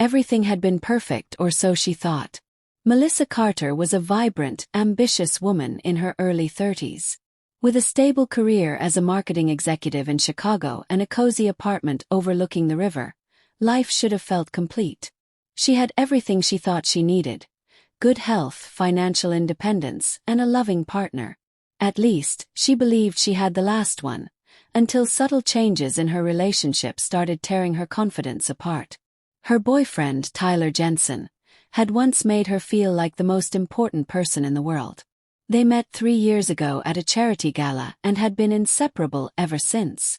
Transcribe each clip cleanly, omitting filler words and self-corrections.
Everything had been perfect, or so she thought. Melissa Carter was a vibrant, ambitious woman in her early 30s. With a stable career as a marketing executive in Chicago and a cozy apartment overlooking the river, life should have felt complete. She had everything she thought she needed: good health, financial independence, and a loving partner. At least, she believed she had the last one, until subtle changes in her relationship started tearing her confidence apart. Her boyfriend, Tyler Jensen, had once made her feel like the most important person in the world. They met 3 years ago at a charity gala and had been inseparable ever since.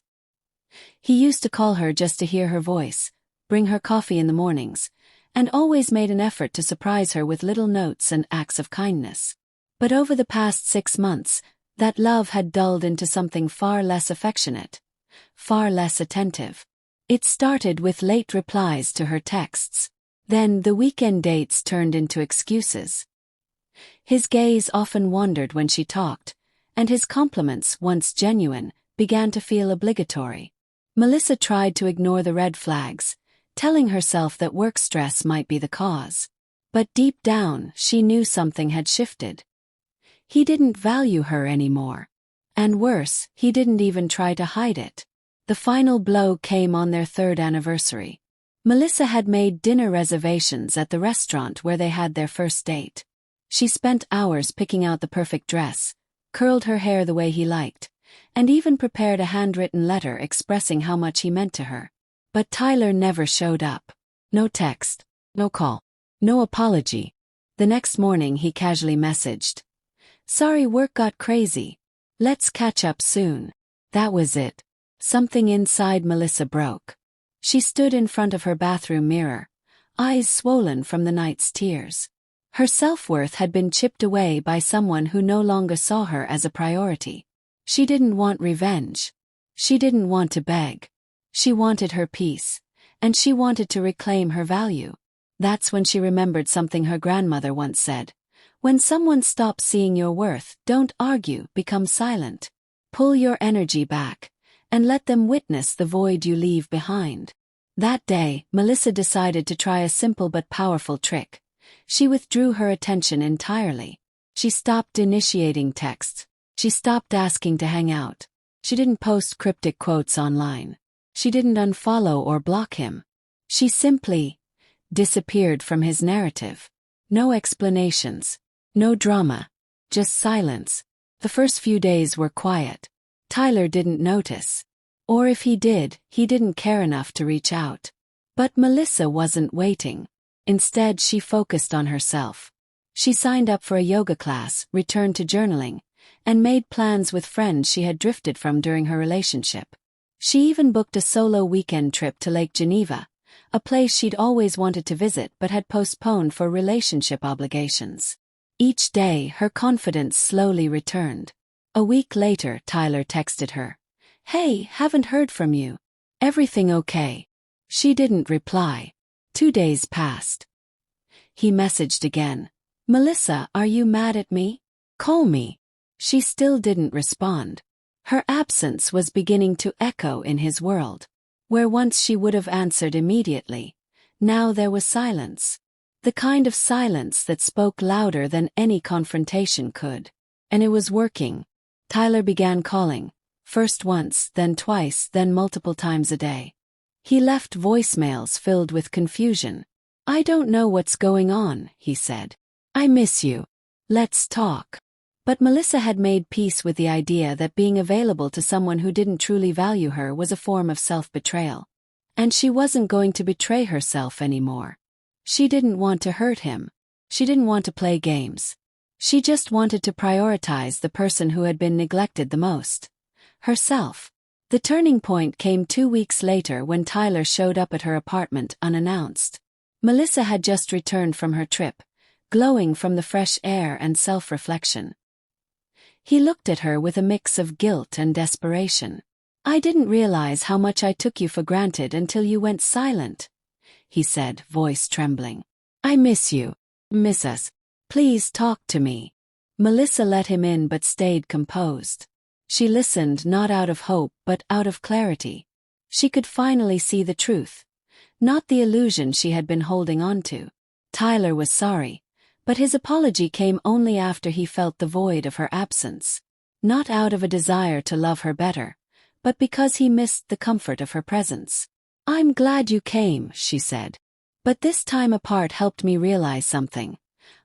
He used to call her just to hear her voice, bring her coffee in the mornings, and always made an effort to surprise her with little notes and acts of kindness. But over the past 6 months, that love had dulled into something far less affectionate, far less attentive. It started with late replies to her texts. Then the weekend dates turned into excuses. His gaze often wandered when she talked, and his compliments, once genuine, began to feel obligatory. Melissa tried to ignore the red flags, telling herself that work stress might be the cause. But deep down, she knew something had shifted. He didn't value her anymore. And worse, he didn't even try to hide it. The final blow came on their 3rd anniversary. Melissa had made dinner reservations at the restaurant where they had their first date. She spent hours picking out the perfect dress, curled her hair the way he liked, and even prepared a handwritten letter expressing how much he meant to her. But Tyler never showed up. No text, no call, no apology. The next morning he casually messaged, "Sorry, work got crazy. Let's catch up soon." That was it. Something inside Melissa broke. She stood in front of her bathroom mirror, eyes swollen from the night's tears. Her self-worth had been chipped away by someone who no longer saw her as a priority. She didn't want revenge. She didn't want to beg. She wanted her peace, and she wanted to reclaim her value. That's when she remembered something her grandmother once said: "When someone stops seeing your worth, don't argue, become silent. Pull your energy back, and let them witness the void you leave behind." That day, Melissa decided to try a simple but powerful trick. She withdrew her attention entirely. She stopped initiating texts. She stopped asking to hang out. She didn't post cryptic quotes online. She didn't unfollow or block him. She simply disappeared from his narrative. No explanations. No drama. Just silence. The first few days were quiet. Tyler didn't notice. Or if he did, he didn't care enough to reach out. But Melissa wasn't waiting. Instead, she focused on herself. She signed up for a yoga class, returned to journaling, and made plans with friends she had drifted from during her relationship. She even booked a solo weekend trip to Lake Geneva, a place she'd always wanted to visit but had postponed for relationship obligations. Each day, her confidence slowly returned. A week later, Tyler texted her, "Hey, haven't heard from you. Everything okay?" She didn't reply. 2 days passed. He messaged again. "Melissa, are you mad at me? Call me." She still didn't respond. Her absence was beginning to echo in his world. Where once she would have answered immediately, now there was silence. The kind of silence that spoke louder than any confrontation could. And it was working. Tyler began calling, first once, then twice, then multiple times a day. He left voicemails filled with confusion. "I don't know what's going on," he said. "I miss you. Let's talk." But Melissa had made peace with the idea that being available to someone who didn't truly value her was a form of self-betrayal. And she wasn't going to betray herself anymore. She didn't want to hurt him. She didn't want to play games. She just wanted to prioritize the person who had been neglected the most: herself. The turning point came 2 weeks later when Tyler showed up at her apartment unannounced. Melissa had just returned from her trip, glowing from the fresh air and self-reflection. He looked at her with a mix of guilt and desperation. "I didn't realize how much I took you for granted until you went silent," he said, voice trembling. "I miss you. Miss us. Please talk to me." Melissa let him in but stayed composed. She listened not out of hope but out of clarity. She could finally see the truth. not the illusion she had been holding on to. Tyler was sorry, but his apology came only after he felt the void of her absence. Not out of a desire to love her better, but because he missed the comfort of her presence. "I'm glad you came," she said. "But this time apart helped me realize something.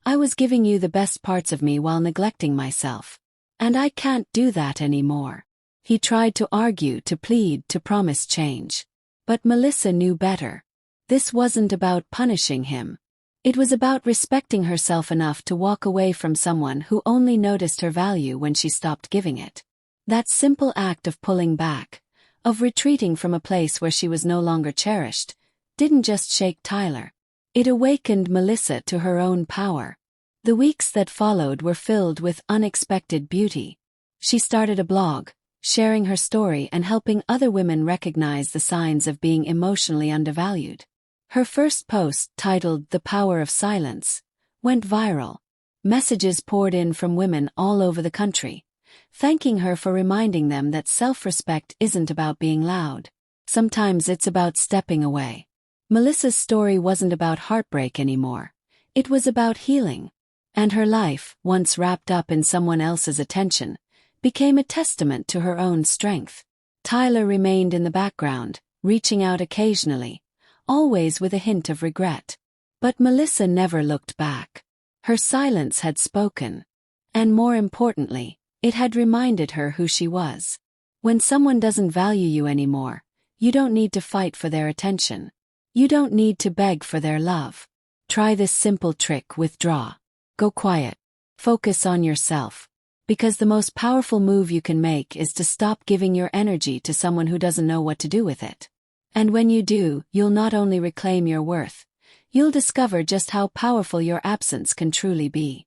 I was giving you the best parts of me while neglecting myself. And I can't do that anymore." He tried to argue, to plead, to promise change. But Melissa knew better. This wasn't about punishing him. It was about respecting herself enough to walk away from someone who only noticed her value when she stopped giving it. That simple act of pulling back, of retreating from a place where she was no longer cherished, didn't just shake Tyler. It awakened Melissa to her own power. The weeks that followed were filled with unexpected beauty. She started a blog, sharing her story and helping other women recognize the signs of being emotionally undervalued. Her first post, titled "The Power of Silence," went viral. Messages poured in from women all over the country, thanking her for reminding them that self-respect isn't about being loud. Sometimes it's about stepping away. Melissa's story wasn't about heartbreak anymore. It was about healing. And her life, once wrapped up in someone else's attention, became a testament to her own strength. Tyler remained in the background, reaching out occasionally, always with a hint of regret. But Melissa never looked back. Her silence had spoken. And more importantly, it had reminded her who she was. When someone doesn't value you anymore, you don't need to fight for their attention. You don't need to beg for their love. Try this simple trick: withdraw. Go quiet. Focus on yourself. Because the most powerful move you can make is to stop giving your energy to someone who doesn't know what to do with it. And when you do, you'll not only reclaim your worth, you'll discover just how powerful your absence can truly be.